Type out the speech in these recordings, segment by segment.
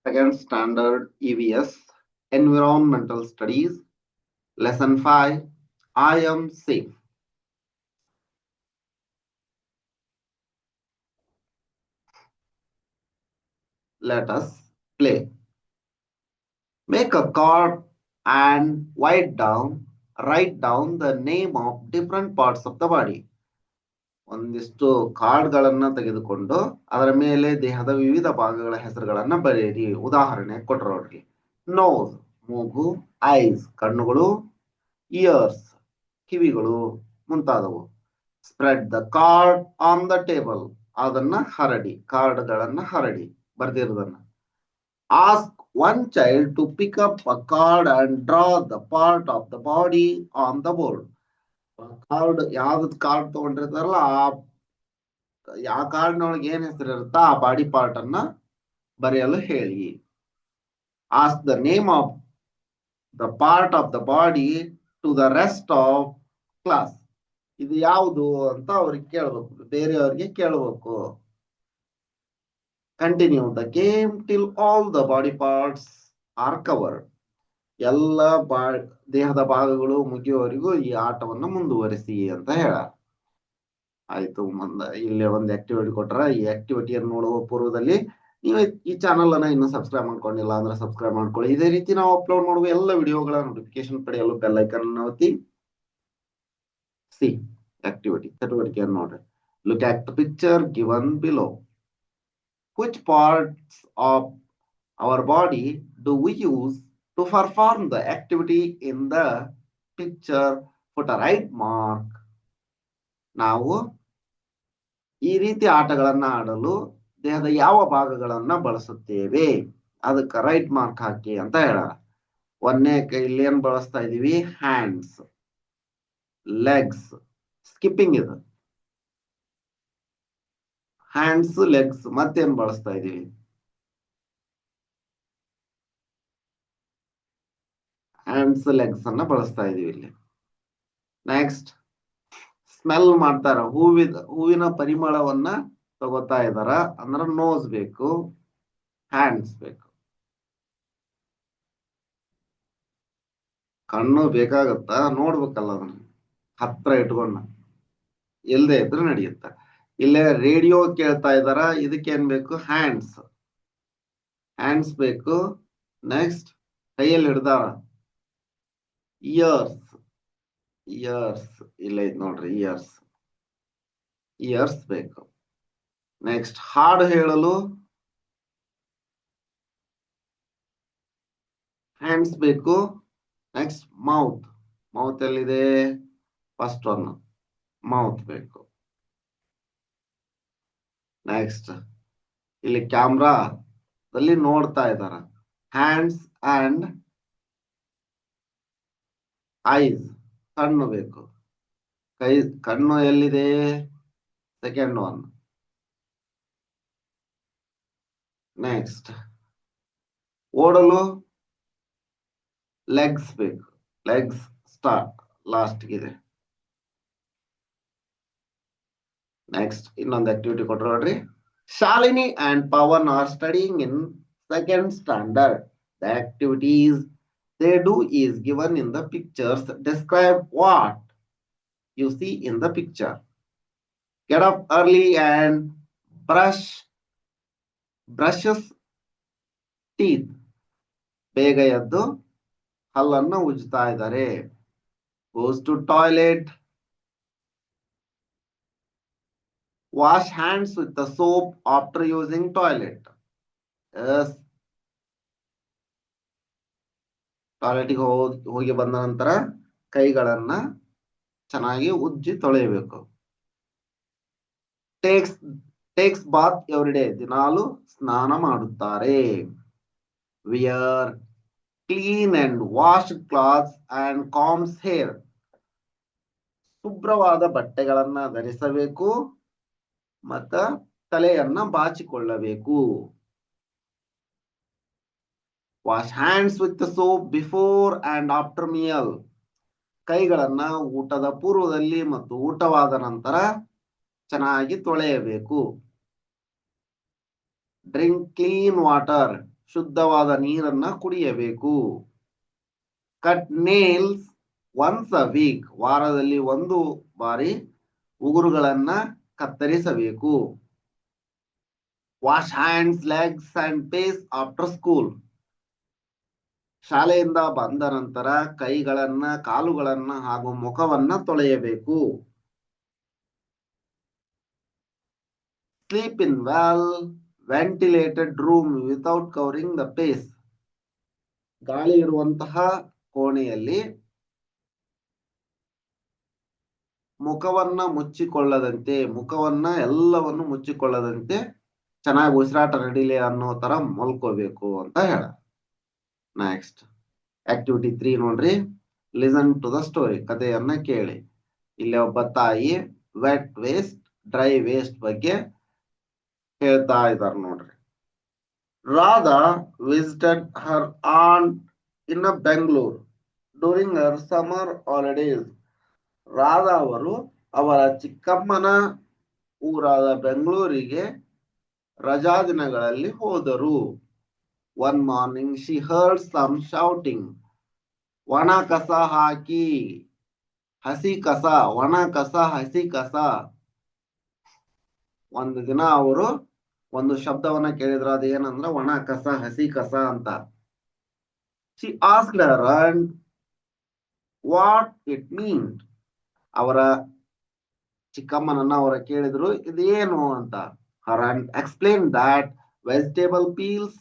Second Standard EVS, Environmental Studies, Lesson 5, I am safe. Let us play. Make a card and write down the name of different parts of the body. ಒಂದಿಷ್ಟು ಕಾರ್ಡ್ಗಳನ್ನ ತೆಗೆದುಕೊಂಡು ಅದರ ಮೇಲೆ ದೇಹದ ವಿವಿಧ ಭಾಗಗಳ ಹೆಸರುಗಳನ್ನ ಬರೆಯಿರಿ. ಉದಾಹರಣೆ ಕೊಟ್ಟರು ನೋಡ್ರಿ. ನೋಸ್ ಮೂಗು, ಐಸ್ ಕಣ್ಣುಗಳು, ಇಯರ್ಸ್ ಕಿವಿಗಳು ಮುಂತಾದವು. Spread the card on the table, ಅದನ್ನ ಹರಡಿ, ಕಾರ್ಡ್ಗಳನ್ನ ಹರಡಿ ಬರ್ದಿರೋದನ್ನ. Ask one child to pick up a card and draw the part of the body on the board. Card ಯಾವ್ದು ಕಾರ್ಡ್ ತಗೊಂಡಿರ್ತಾರಲ್ಲ ಯಾವ ಕಾರ್ಡ್ನೊಳಗೆ ಏನ್ ಹೆಸರು ಇರುತ್ತಾ ಆ ಬಾಡಿ ಪಾರ್ಟ್ ಅನ್ನ ಬರೆಯಲು ಹೇಳಿ. Ask the name of the part of the body to the rest of class. ಇದು ಯಾವುದು ಅಂತ ಅವ್ರಿಗೆ ಕೇಳಬೇಕು, ಬೇರೆಯವ್ರಿಗೆ ಕೇಳಬೇಕು. Continue the game till all the body parts are covered. ಎಲ್ಲ ದೇಹದ ಭಾಗಗಳು ಮುಗಿಯುವವರೆಗೂ ಈ ಆಟವನ್ನು ಮುಂದುವರಿಸಿ ಅಂತ ಹೇಳ. ಆಯ್ತು, ಇಲ್ಲಿ ಒಂದು ಆಕ್ಟಿವಿಟಿ ಕೊಟ್ರ. ಈ ಆಕ್ಟಿವಿಟಿಯನ್ನು ನೋಡುವ ಪೂರ್ವದಲ್ಲಿ ನೀವು ಈ ಚಾನಲ್ ಅನ್ನ ಇನ್ನೂ ಸಬ್ಸ್ಕ್ರೈಬ್ ಮಾಡ್ಕೊಂಡಿಲ್ಲ ಅಂದ್ರೆ ಸಬ್ಸ್ಕ್ರೈಬ್ ಮಾಡ್ಕೊಳ್ಳಿ. ಇದೇ ರೀತಿ ನಾವು ಅಪ್ಲೋಡ್ ಮಾಡುವ ಎಲ್ಲ ವಿಡಿಯೋಗಳ ನೋಟಿಫಿಕೇಶನ್ ಪಡೆಯಲು ಬೆಲ್ ಐಕನ್ ಅನ್ನು ಒತ್ತಿ. ಸಿ ಆಕ್ಟಿವಿಟಿ ಚಟುವಟಿಕೆಯನ್ನು ನೋಡ್ರಿ. Look at the picture given below. Which parts of our body do we use to perform the activity in the picture? Put a right mark. ನಾವು ಈ ರೀತಿ ಆಟಗಳನ್ನ ಆಡಲು ದೇಹದ ಯಾವ ಭಾಗಗಳನ್ನ ಬಳಸುತ್ತೇವೆ ಅದಕ್ಕೆ ರೈಟ್ ಮಾರ್ಕ್ ಹಾಕಿ ಅಂತ ಹೇಳ. ಒಂದನೇ ಇಲ್ಲಿ ಏನ್ ಬಳಸ್ತಾ ಇದೀವಿ? ಹ್ಯಾಂಡ್ಸ್, ಲೆಗ್ಸ್, ಸ್ಕಿಪ್ಪಿಂಗ್ ಇದು. ಹ್ಯಾಂಡ್ಸ್, ಲೆಗ್ಸ್, ಮತ್ತೇನ್ ಬಳಸ್ತಾ ಇದೀವಿ? ಹ್ಯಾಂಡ್ಸ್, ಲೆಗ್ಸ್ ಅನ್ನ ಬಳಸ್ತಾ ಇದೀವಿ ಇಲ್ಲಿ. ನೆಕ್ಸ್ಟ್ ಸ್ಮೆಲ್ ಮಾಡ್ತಾರ, ಹೂವಿನ ಪರಿಮಳವನ್ನ ತಗೋತಾ ಇದಾರ ಅಂದ್ರ ನೋಸ್ ಬೇಕು, ಹ್ಯಾಂಡ್ಸ್ ಬೇಕು. ಕಣ್ಣು ಬೇಕಾಗತ್ತ, ನೋಡ್ಬೇಕಲ್ಲ ಅದನ್ನ ಹತ್ರ ಇಟ್ಕೊಂಡ, ಇಲ್ದೇ ಇದ್ರೆ ನಡೆಯುತ್ತ. ಇಲ್ಲೇ ರೇಡಿಯೋ ಕೇಳ್ತಾ ಇದಾರ, ಇದಕ್ಕೇನ್ ಬೇಕು? ಹ್ಯಾಂಡ್ಸ್, ಹ್ಯಾಂಡ್ಸ್ ಬೇಕು. ನೆಕ್ಸ್ಟ್ ಕೈಯಲ್ಲಿ ಹಿಡ್ದಾರ, ಇಯರ್ಸ್, ಇಯರ್ಸ್ ಇಲ್ಲ ಇದು ನೋಡ್ರಿ, ಇಯರ್ಸ್, ಇಯರ್ಸ್ ಬೇಕು. ನೆಕ್ಸ್ಟ್ ಹಾಡು ಹೇಳಲು ಹ್ಯಾಂಡ್ಸ್ ಬೇಕು. ನೆಕ್ಸ್ಟ್ ಮೌತ್, ಮೌತ್ ಎಲ್ಲಿದೆ? ಫಸ್ಟ್ ಒನ್ ಮೌತ್ ಬೇಕು. ನೆಕ್ಸ್ಟ್ ಇಲ್ಲಿ ಕ್ಯಾಮ್ರಾದಲ್ಲಿ ನೋಡ್ತಾ ಇದ್ದಾರ, ಹ್ಯಾಂಡ್ಸ್ ಅಂಡ್ ಐಸ್, ಕಣ್ಣು ಬೇಕು. ಕಣ್ಣು ಎಲ್ಲಿದೆ? Second one. ನೆಕ್ಸ್ಟ್ ಓಡಲು ಲೆಗ್ಸ್ ಬೇಕು, ಲೆಗ್ಸ್ ಸ್ಟಾರ್ಟ್ ಲಾಸ್ಟ್ ಇದೆ. ನೆಕ್ಸ್ಟ್ ಇನ್ನೊಂದು ಆಕ್ಟಿವಿಟಿ ಕೊಟ್ಟರು ನೋಡ್ರಿ. Shalini and Pavan are studying in second standard. The activities they do is given in the pictures. Describe what you see in the picture. Get up early and brushes teeth. ಬೇಗ ಎದ್ದು ಹಲ್ಲನ್ನು ಉಜ್ತಾ ಇದ್ದಾರೆ. Goes to toilet. Wash hands with the soap after using toilet. Yes. ಟಾಯ್ಲೆಟ್ಗೆ ಹೋಗಿ ಬಂದ ನಂತರ ಕೈಗಳನ್ನ ಚೆನ್ನಾಗಿ ಉಜ್ಜಿ ತೊಳೆಯಬೇಕು. Takes bath every day. ದಿನಾಲು ಸ್ನಾನ ಮಾಡುತ್ತಾರೆ. Wear clean and wash clothes and combs hair. ಶುಭ್ರವಾದ ಬಟ್ಟೆಗಳನ್ನ ಧರಿಸಬೇಕು ಮತ್ತ ತಲೆಯನ್ನ ಬಾಚಿಕೊಳ್ಳಬೇಕು. Wash hands with soap before and after meal. ಕೈಗಳನ್ನ ಊಟದ ಪೂರ್ವದಲ್ಲಿ ಮತ್ತು ಊಟವಾದ ನಂತರ ಚೆನ್ನಾಗಿ ತೊಳೆಯಬೇಕು. Drink clean water. ಶುದ್ಧವಾದ ನೀರನ್ನ ಕುಡಿಯಬೇಕು. Cut nails once a week, ವಾರದಲ್ಲಿ ಒಂದು ಬಾರಿ ಉಗುರುಗಳನ್ನ ಕತ್ತರಿಸಬೇಕು. Wash hands, legs and face after school, ಶಾಲೆಯಿಂದ ಬಂದ ನಂತರ ಕೈಗಳನ್ನ, ಕಾಲುಗಳನ್ನ ಹಾಗೂ ಮುಖವನ್ನ ತೊಳೆಯಬೇಕು. Sleep in well ventilated room without covering the face, ಗಾಳಿ ಇರುವಂತಹ ಕೋಣೆಯಲ್ಲಿ ಮುಖವನ್ನ ಮುಚ್ಚಿಕೊಳ್ಳದಂತೆ, ಮುಖವನ್ನ ಎಲ್ಲವನ್ನು ಮುಚ್ಚಿಕೊಳ್ಳದಂತೆ ಚೆನ್ನಾಗಿ ಉಸಿರಾಟ ನಡಿಲಿ ಅನ್ನೋ ತರ ಮಲ್ಕೋಬೇಕು ಅಂತ ಹೇಳ. ನೆಕ್ಸ್ಟ್ ಆಕ್ಟಿವಿಟಿ 3 ನೋಡ್ರಿ. ಲಿಸನ್ ಟು ದ ಸ್ಟೋರಿ, ಕಥೆಯನ್ನ ಕೇಳಿ. ಇಲ್ಲಿ ಒಬ್ಬ ತಾಯಿ ವೆಟ್ ವೇಸ್ಟ್, ಡ್ರೈ ವೇಸ್ಟ್ ಬಗ್ಗೆ ಹೇಳ್ತಾ ಇದ್ದಾರೆ ನೋಡ್ರಿ. Radha visited her aunt in Bengaluru during her summer holidays. Radha ಅವರು ಅವರ ಚಿಕ್ಕಮ್ಮನ ಊರಾದ ಬೆಂಗಳೂರಿಗೆ ರಜಾ ದಿನಗಳಲ್ಲಿ ಹೋದರು. One morning she heard some shouting. ಒಣ ಕಸ ಹಾಕಿ, ಹಸಿ ಕಸ, ಒಣ ಕಸ, ಹಸಿ ಕಸ. ಒಂದು ದಿನ ಅವರು ಒಂದು ಶಬ್ದವನ್ನ ಕೇಳಿದ್ರು, ಅದೇನಂದ್ರ ಒಣ ಕಸ, ಹಸಿ ಕಸ ಅಂತ. She asked her and what it mean. ಅವರ ಚಿಕ್ಕಮ್ಮನನ್ನ ಅವರ ಕೇಳಿದ್ರು, ಇದೇನು ಅಂತ. Her and explain that vegetable Peel's,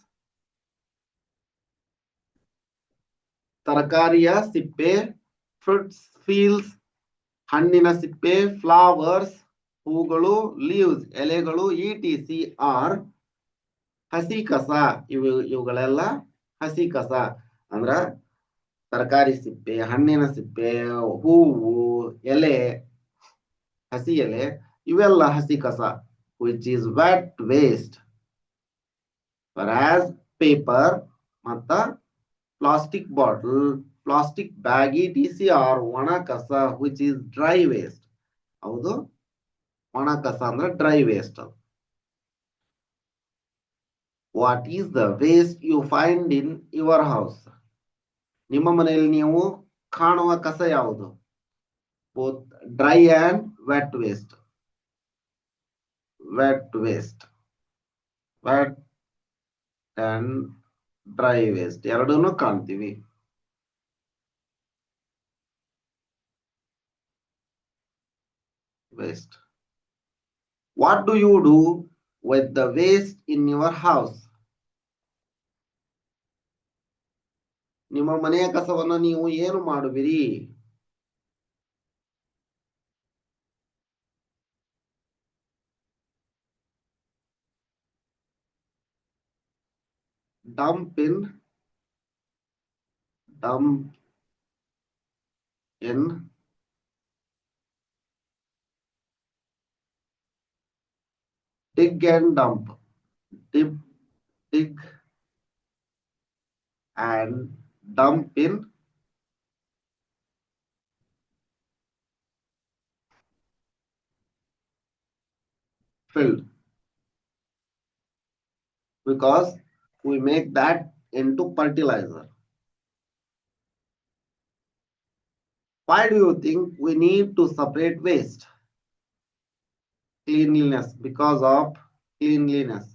ತರಕಾರಿಯ ಸಿಪ್ಪೆ, ಫ್ರೂಟ್ಸ್ ಫೀಲ್ಸ್, ಹಣ್ಣಿನ ಸಿಪ್ಪೆ, ಫ್ಲವರ್ಸ್, ಹೂಗಳು, ಲೀವ್ಸ್, ಎಲೆಗಳು, ಇಟಿಸಿ ಆರ್ ಹಸಿ ಕಸ. ಇವುಗಳೆಲ್ಲ ಹಸಿ ಕಸ. ಅಂದ್ರ ತರಕಾರಿ ಸಿಪ್ಪೆ, ಹಣ್ಣಿನ ಸಿಪ್ಪೆ, ಹೂವು, ಎಲೆ, ಹಸಿ ಎಲೆ, ಇವೆಲ್ಲ ಹಸಿ ಕಸ. Which is wet waste. whereas paper ಮತ್ತ plastic bottle, plastic bag, ETC are ಒಣ ಕಸ ವಿಚ್ ಈಸ್ ಡ್ರೈ ವೇಸ್ಟ್. ಹೌದು, ಒಣ ಕಸ ಅಂದ್ರೆ dry waste. What is the waste you find in your house. ನಿಮ್ಮ ಮನೆಯಲ್ಲಿ ನೀವು ಕಾಣುವ ಕಸ ಯಾವುದು? Both dry and wet waste. Wet waste, wet and dry waste ಎರಡೂನು ಕಾಣ್ತೀವಿ. Waste. What do you do with the waste in your house. ನಿಮ್ಮ ಮನೆಯ ಕಸವನ್ನು ನೀವು ಏನು ಮಾಡುವಿರಿ? dump in dig and dump, dig and dump in filled, because we make that into fertilizer. Why do you think we need to separate waste? Cleanliness, because of cleanliness.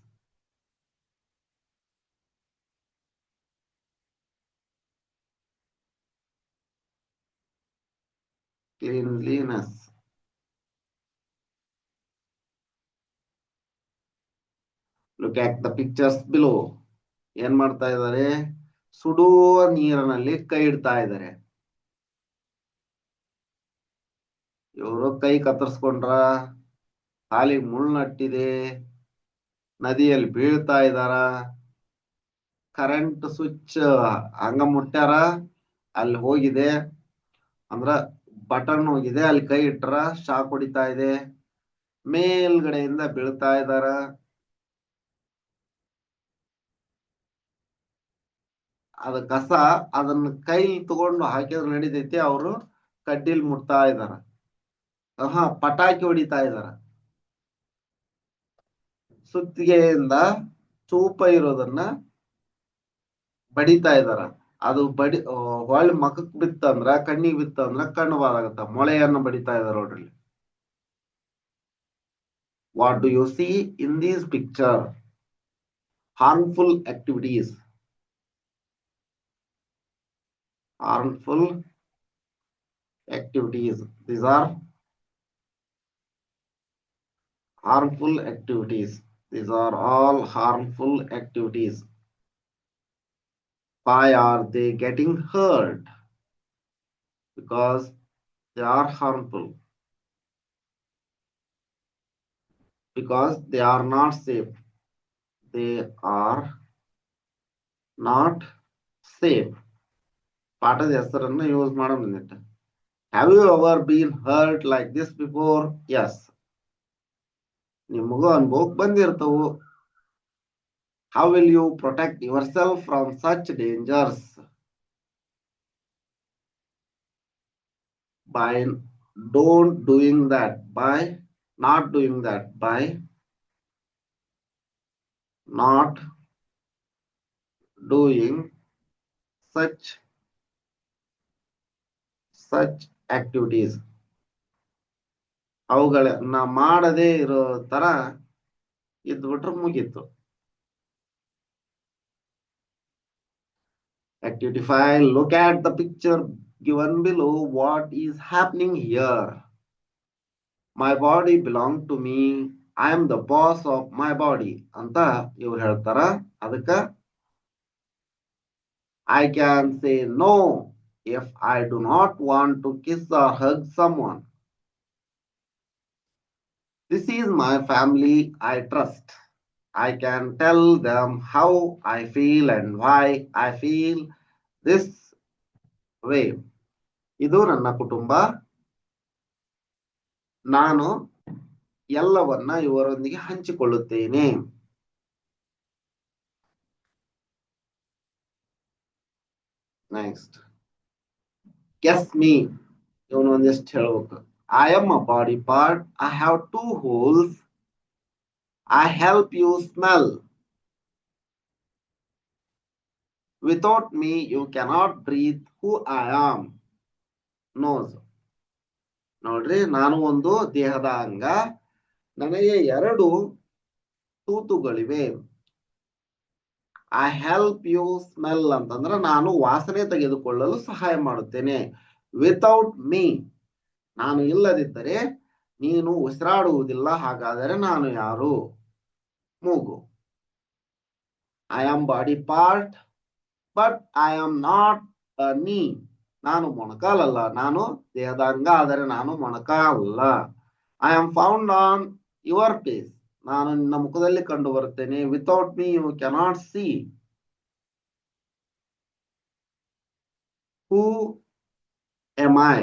Cleanliness. Look at the pictures below. ಏನ್ ಮಾಡ್ತಾ ಇದ್ದಾರೆ? ಸುಡುವ ನೀರಿನಲ್ಲಿ ಕೈ ಇಡ್ತಾ ಇದ್ದಾರೆ. ಇವರು ಕೈ ಕತ್ತರಿಸ್ಕೊಂಡ್ರ, ಕಾಲಿಗೆ ಮುಳ್ಳುನಟ್ಟಿದೆ, ನದಿಯಲ್ಲಿ ಬೀಳ್ತಾ ಇದಾರ. ಕರೆಂಟ್ ಸ್ವಿಚ್ ಹಂಗ ಮುಟ್ಟ್ಯಾರ, ಅಲ್ಲಿ ಹೋಗಿದೆ, ಅಂದ್ರ ಬಟನ್ ಹೋಗಿದೆ, ಅಲ್ಲಿ ಕೈ ಇಟ್ರ ಶಾಕ್ ಹೊಡಿತಾ ಇದೆ. ಮೇಲ್ಗಡೆಯಿಂದ ಬೀಳ್ತಾ ಇದಾರ. ಅದ ಕಸ ಅದನ್ನ ಕೈಲಿ ತಗೊಂಡು ಹಾಕಿದ್ರೆ ನಡಿತೈತಿ, ಅವರು ಕಡ್ಡಿಲ್ ಮುಟ್ತಾ ಇದಾರ. ಪಟಾಕಿ ಹೊಡಿತಾ ಇದಾರ. ಸುತ್ತಿಗೆಯಿಂದ ಚೂಪ ಇರೋದನ್ನ ಬಡಿತಾ ಇದಾರ. ಅದು ಹೊಳ್ಳಿ ಮಖಕ್ ಬಿತ್ತಂದ್ರ ಕಣ್ಣಿಗೆ ಬಿತ್ತಂದ್ರ ಕಣ್ಣು ಬಾದಾಗತ್ತ. ಮೊಳೆಯನ್ನು ಬಡಿತಾ ಇದಾರ ನೋಡ್ರಿ. What do U C in these picture? Harmful activities. Harmful activities. These are harmful activities. These are all harmful activities. Why are they getting hurt? Because they are harmful. Because they are not safe. They are not safe. ಪಾಠದ ಹೆಸರನ್ನು use ಮಾಡೋಣ. Have you ever been hurt like this before? Yes. ನಿಮಗೂ ಅನುಭವಕ್ಕೆ ಬಂದಿರ್ತವು. How will you protect yourself from such dangers? By don't doing that. By not doing that. By not doing such activities. ಅವುಗಳನ್ನ ಮಾಡದೇ ಇರೋ ತರ ಇದ್ಬಿಟ್ರೆ ಮುಗೀತು. Activity 5. Look at the picture given below. What is happening here? My body belongs to me. I am the boss of my body. ಅಂತ ಇವ್ರು ಹೇಳ್ತಾರ. ಅದಕ್ಕ I can say no if I do not want to kiss or hug someone. This is my family I trust. I can tell them how I feel and why I feel this way. ಇದು ನನ್ನ ಕುಟುಂಬ. ನಾನು ಎಲ್ಲವನ್ನ ಇವರೊಂದಿಗೆ ಹಂಚಿಕೊಳ್ಳುತ್ತೇನೆ. Next, guess me. ಇವನು ಒಂದಿಷ್ಟು ಹೇಳ್ಬೇಕು. I am a body part. I have 2 holes. I help you smell. Without me, you cannot breathe. Who I am? Nose. ನೋಡ್ರಿ, ನಾನು ಒಂದು ದೇಹದ ಅಂಗ. ನನಗೆ 2 ತೂತುಗಳಿವೆ. ಐ ಹೆಲ್ಪ್ ಯು ಸ್ಮೆಲ್ ಅಂತಂದ್ರೆ ನಾನು ವಾಸನೆ ತೆಗೆದುಕೊಳ್ಳಲು ಸಹಾಯ ಮಾಡುತ್ತೇನೆ. ವಿತೌಟ್ ಮೀ, ನಾನು ಇಲ್ಲದಿದ್ದರೆ ನೀನು ಉಸಿರಾಡುವುದಿಲ್ಲ. ಹಾಗಾದರೆ ನಾನು ಯಾರು? ಮೂಗು. I am body part but I am not a knee. ನಾನು ಮೊಣಕಾಲಲ್ಲ. ನಾನು ದೇಹದ ಅಂಗ, ಆದರೆ ನಾನು ಮೊಣಕಾಲಲ್ಲ. I am found on your face. ನಾನು ನಿನ್ನ ಮುಖದಲ್ಲಿ ಕಂಡು ಬರುತ್ತೇನೆ. Without me you cannot see. Who am I?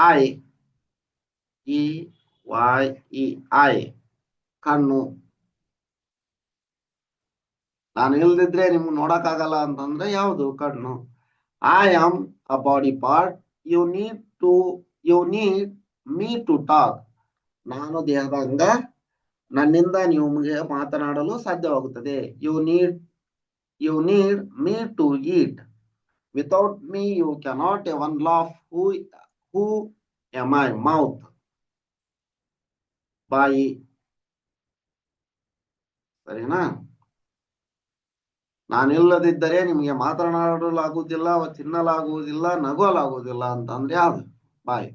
Eye, E Y E eye, ಕಣ್ಣು. ನಾನು ಇಲ್ದಿದ್ರೆ ನಿಮ್ಗೆ ನೋಡಕ್ಕಾಗಲ್ಲ ಅಂತಂದ್ರೆ ಯಾವುದು? ಕಣ್ಣು. I am a body part. You need me to talk. ನಾನು ದೇಹದ ಅಂಗ, ನನ್ನಿಂದ ನಿಮಗೆ ಮಾತನಾಡಲು ಸಾಧ್ಯವಾಗುತ್ತದೆ. You need me to eat. Without me you cannot even laugh. Who am I? Mouth, ಬಾಯಿ. ಸರಿನಾ? ನಾನಿಲ್ಲದಿದ್ದರೆ ನಿಮಗೆ ಮಾತನಾಡಲಾಗುವುದಿಲ್ಲ, ತಿನ್ನಲಾಗುವುದಿಲ್ಲ, ನಗುವಲಾಗುವುದಿಲ್ಲ ಅಂತಂದ್ರೆ ಯಾವುದು? ಬಾಯಿ.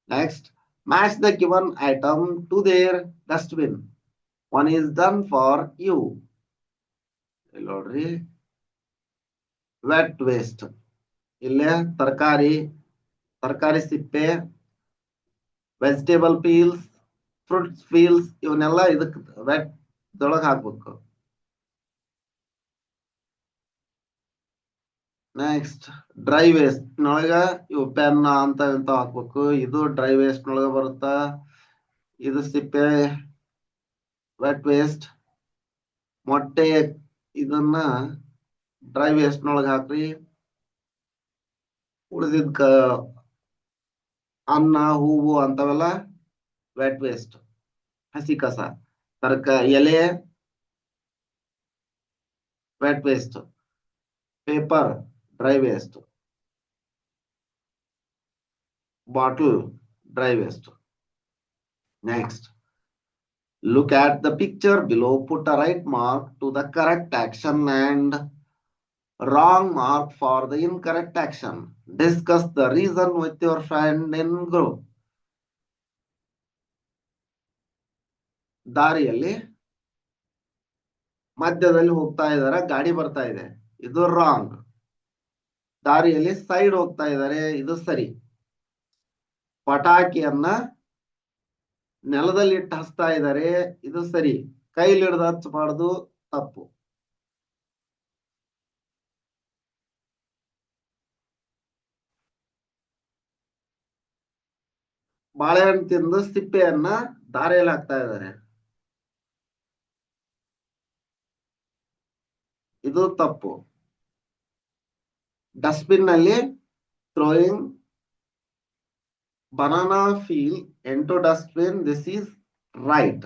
Next, match the given item to their dustbin. One is done for you. ನೋಡ್ರಿ, ವೆಟ್ ವೇಸ್ಟ್. ಇಲ್ಲೇ ತರಕಾರಿ ಸಿಪ್ಪೆ, ವೆಜಿಟೇಬಲ್ ಪೀಲ್ಸ್, ಫ್ರೂಟ್ಸ್ ಪೀಲ್ಸ್, ಇವನ್ನೆಲ್ಲ ಇದಕ್ಕೆ ವೆಟ್ ದೊಳಗೆ ಹಾಕ್ಬೇಕು. ನೆಕ್ಸ್ಟ್, ಡ್ರೈ ವೇಸ್ಟ್ ನೊಳಗ ಇವು ಪೆನ್ ಅಂತ ಇಂತ ಹಾಕ್ಬೇಕು. ಇದು ಡ್ರೈ ವೇಸ್ಟ್ ನೊಳಗ ಬರುತ್ತಾ. ಇದು ಸಿಪ್ಪೆ ವೆಟ್ ವೇಸ್ಟ್. ಮೊಟ್ಟೆ ಇದನ್ನ ಡ್ರೈ ವೇಸ್ಟ್ ನೊಳಗ ಹಾಕ್ರಿ. ಉಳಿದಿದ್ಕ ಅನ್ನ, ಹೂವು ಅಂತವೆಲ್ಲ ವೆಟ್ ವೇಸ್ಟ್ ಹಸಿ ಕಸ. ಎಲೆ vet waste. Paper dry waste. Bottle dry waste. Next, look at the picture below. Put a right mark to the correct action and wrong mark for the incorrect action. Discuss the reason with your friend in group. ದಾರಿಯಲ್ಲಿ ಮಧ್ಯದಲ್ಲಿ ಹೋಗ್ತಾ ಇದ್ದಾರೆ, ಗಾಡಿ ಬರ್ತಾ ಇದೆ, ಇದು wrong. ದಾರಿಯಲ್ಲಿ side ಹೋಗ್ತಾ ಇದ್ದಾರೆ, ಇದು ಸರಿ. ಪಟಾಕಿಯನ್ನ ನೆಲದಲ್ಲಿ ಇಟ್ಟು ಹಚ್ತಾ ಇದ್ದಾರೆ, ಇದು ಸರಿ. ಕೈಲಿ ಹಿಡ್ದು ಹಚ್ಚಬಾರ್ದು, ತಪ್ಪು. ಬಾಳೆಹಣ್ಣು ತಿಂದು ಸಿಪ್ಪೆಯನ್ನ ದಾರಿಯಲ್ಲಿ ಹಾಕ್ತಾ ಇದ್ದಾರೆ, ಇದು ತಪ್ಪು. ಡಸ್ಟ್ಬಿನ್ ನಲ್ಲಿ throwing banana peel into dustbin, this is right.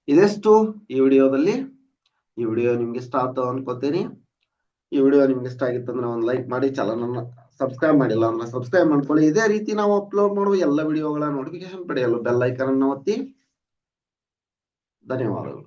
ಇದೆಷ್ಟು ಈ ವಿಡಿಯೋದಲ್ಲಿ. ಈ ವಿಡಿಯೋ ನಿಮ್ಗೆ ಇಷ್ಟ ಆಗ್ತಾವ ಅನ್ಕೋತೀನಿ. ಈ ವಿಡಿಯೋ ನಿಮ್ಗೆ ಇಷ್ಟ ಆಗಿತ್ತು ಅಂದ್ರೆ ಒಂದು ಲೈಕ್ ಮಾಡಿ, ಚಾನಲ್ ಅನ್ನ ಸಬ್ಸ್ಕ್ರೈಬ್ ಮಾಡಿಲ್ಲ ಅಂದ್ರೆ ಸಬ್ಸ್ಕ್ರೈಬ್ ಮಾಡ್ಕೊಳ್ಳಿ. ಇದೇ ರೀತಿ ನಾವು ಅಪ್ಲೋಡ್ ಮಾಡುವ ಎಲ್ಲ ವಿಡಿಯೋಗಳ ನೋಟಿಫಿಕೇಶನ್ ಪಡೆಯಲು ಬೆಲ್ ಐಕಾನ್ ಅನ್ನು ಒತ್ತಿ. ಧನ್ಯವಾದಗಳು.